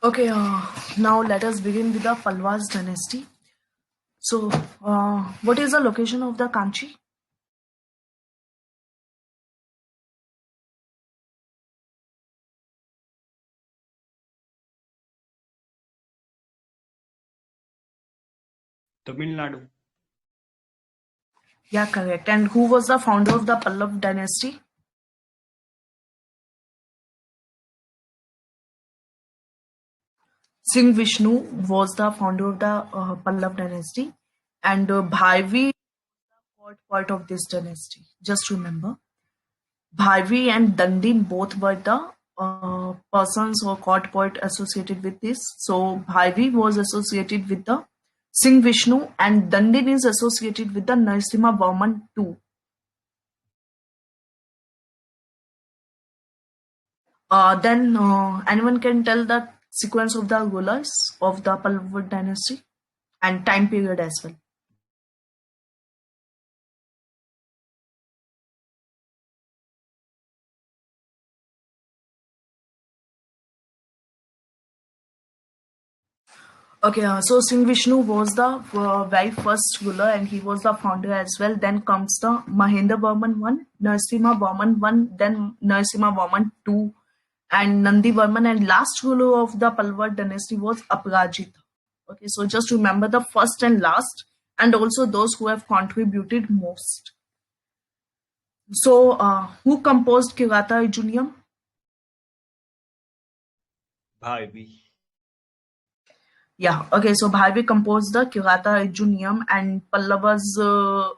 Okay, now let us begin with the Palwas dynasty. So, what is the location of the Kanchi? Tamil Nadu. Yeah, correct. And who was the founder of the Pallav dynasty? Singh Vishnu was the founder of the Pallav dynasty, and Bharvi was part of this dynasty. Just remember, Bharvi and Dandin both were the persons or court poet associated with this. So Bharvi was associated with the Singh Vishnu, and Dandin is associated with the Narasimha Varman too. Then anyone can tell the sequence of the rulers of the Pallava dynasty and time period as well. Okay, so Singh Vishnu was the very first ruler and he was the founder as well. Then comes the Mahendra Varman 1, Narasimha Varman 1, then Narasimha Varman 2, and Nandi Varman, and last ruler of the Pallava dynasty was Aparajita. Okay, so just remember the first and last, and also those who have contributed most. So, who composed Kirata Ijunium? Bharvi. Yeah, okay, so Bharvi composed the Kirata Ijunium, and Pallavas,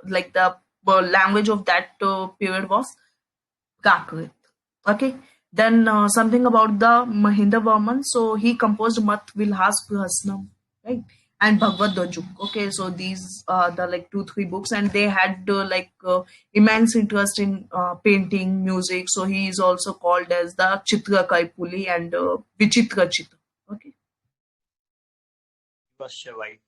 like the language of that period was Prakrit. Okay, then something about the Mahinda Varman. So he composed Mat Vilhas Prahasnam, right? And Bhagavad Dojuk. Okay, so these are the like 2-3 books, and they had immense interest in painting, music. So he is also called as the Chitra Kaipuli and Vichitra Chitra. Okay. Was Shaivite.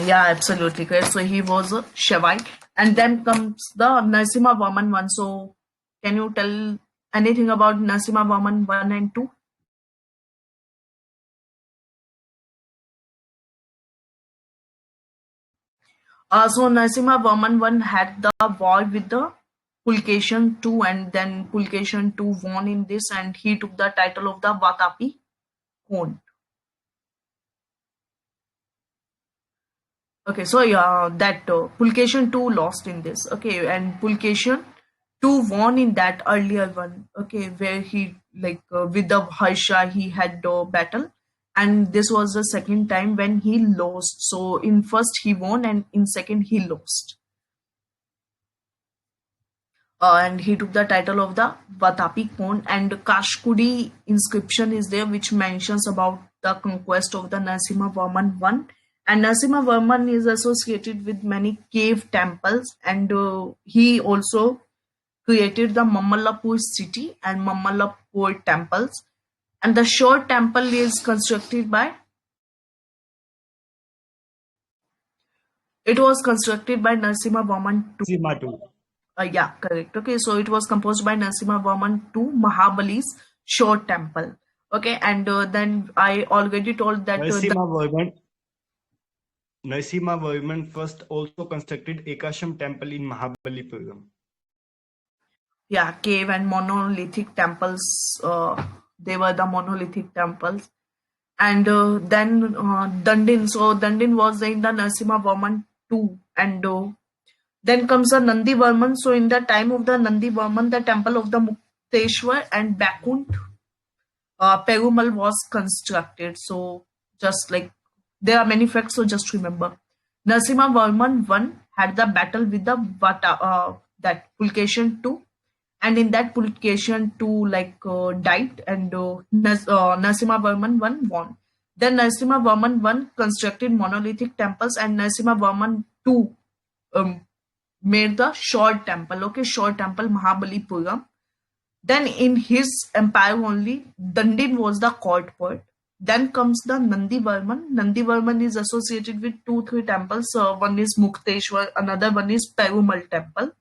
Yeah, absolutely correct. So he was a Shaivite. And then comes the Narasimha Varman one. So can you tell anything about Narasimha Varman 1 and 2? So Narasimha Varman 1 had the war with the Pulkeshin 2, and then Pulkeshin 2 won in this, and he took the title of the Vatapi Count. Okay, so yeah, that Pulkeshin 2 lost in this. Okay, and Pulkeshin 2 won in that earlier one. Okay, where he with the Harsha he had battle, and this was the second time when he lost. So in first he won, and in second he lost. And he took the title of the Vatapi Kond, and Kashkudi inscription is there which mentions about the conquest of the Narasimha Varman 1. And Narasimha Varman is associated with many cave temples, and he also created the Mamalapur city and Mamalapur temples. And the short temple is constructed by Narasimha Varman 2. Zima too. Yeah, correct. Okay, so it was composed by Narasimha Varman to Mahabali's short temple. Okay, and then I already told that Narasimha Varman first also constructed Ekasham temple in Mahabalipuram. yeah, cave and monolithic temples. They were the monolithic temples, and then Dandin. So Dandin was in the Narasimha Varman 2, and then comes the Nandi Varman. So in the time of the Nandi Varman, the temple of the Mukteshwar and Bakunt Perumal was constructed. So just like there are many facts, so just remember. Narasimha Varman 1 had the battle with the that Pulkeshin 2, and in that Pulkeshin 2 died, and Narasimha Varman 1 won. Then Narasimha Varman 1 constructed monolithic temples, and Narasimha Varman 2 made the short temple. Okay, short temple Mahabalipuram. Then in his empire only, Dandin was the court poet. Then comes the Nandi Varman. Nandi Varman is associated with 2-3 temples. One is Mukteshwar, another one is Perumal temple.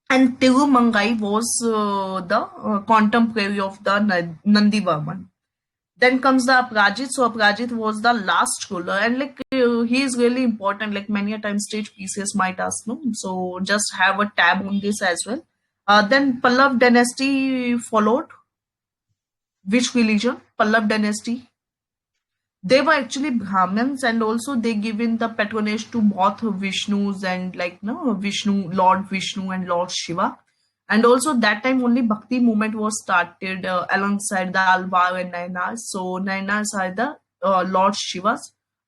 And Tirumangai was the contemporary of the Nandivarman. Then comes the Aprajit. So Aprajit was the last ruler, and like he is really important. Like many a time, stage pieces might ask, no. So just have a tab on this as well. Then Pallav dynasty followed. Which religion? Pallav dynasty. They were actually Brahmins, and also they given the patronage to both Vishnus and like no Vishnu, Lord Vishnu and Lord Shiva. And also that time only Bhakti movement was started alongside the Alvar and Nayanas. So Nayanas are the Lord Shivas,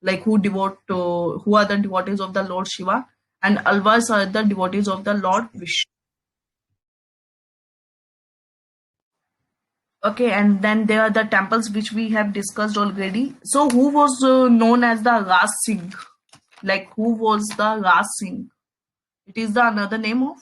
like who are the devotees of the Lord Shiva, and Alvars are the devotees of the Lord Vishnu. Okay, and then there are the temples which we have discussed already. So, who was known as the Ras Singh? Like, who was the Ras Singh? It is the another name of.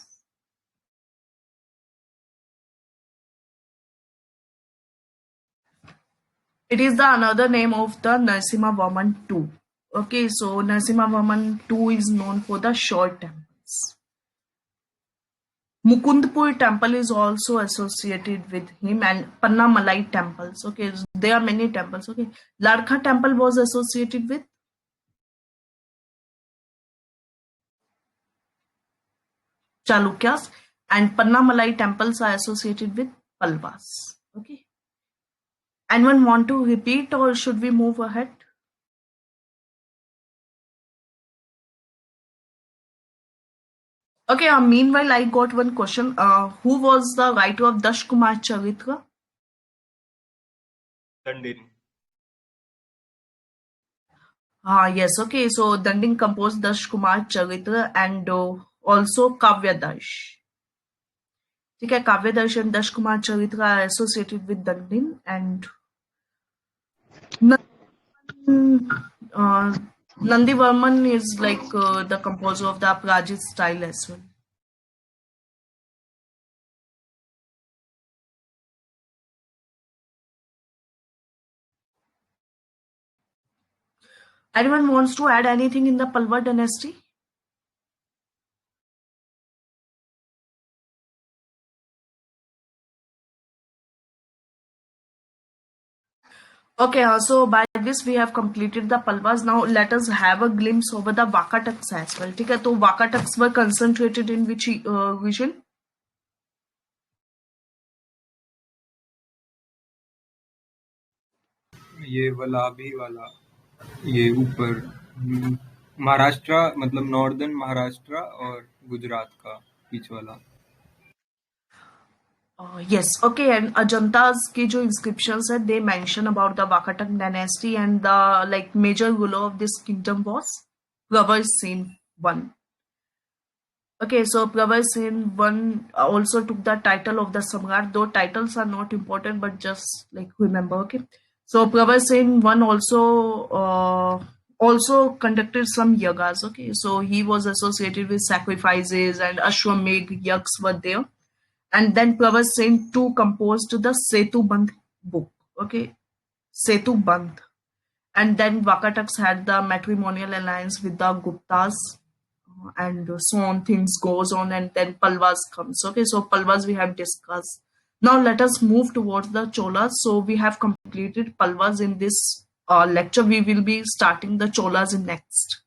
It is the another name of the Narasimha Varman II. Okay, so Narasimha Varman II is known for the short temples. Mukundpur temple is also associated with him, and Pannamalai temples. Okay, there are many temples. Okay, Larkha temple was associated with Chalukyas, and Pannamalai temples are associated with Palvas. Okay. Anyone want to repeat or should we move ahead? Okay, meanwhile, I got one question. Who was the writer of Dash Kumar Charitra? Dandin. Yes, okay. So Dandin composed Dash Kumar Charitra and also Kavya Dash. Okay, Kavya Dash and Dash Kumar Charitra are associated with Dandin, and uh, Nandi Varman is like the composer of the Aprajit style as well. Anyone wants to add anything in the Palwa dynasty? Okay, so by this we have completed the Palwas. Now let us have a glimpse over the Vakataks as well. Okay, so Vakataks were concentrated in which region? ये वलाभी वाला ये ऊपर महाराष्ट्र मतलब northern Maharashtra और गुजरात का बीच वाला Yes, okay, and Ajanta's की जो inscriptions है, they mention about the Vakatak dynasty, and the like major ruler of this kingdom was Pravarsin I. Okay, so Pravarsin I also took the title of the Samrat, though titles are not important, but just like remember, okay. So Pravarsin I also conducted some yagas, okay. So he was associated with sacrifices, and Ashwamedh yaks were there. And then Pravarsin II composed the Setu Bandh book, okay. Setu Bandh. And then Vakataks had the matrimonial alliance with the Guptas, and so on things goes on, and then Palwas comes. Okay, so Palwas we have discussed. Now let us move towards the Cholas. So we have completed Palwas in this lecture. We will be starting the Cholas in next.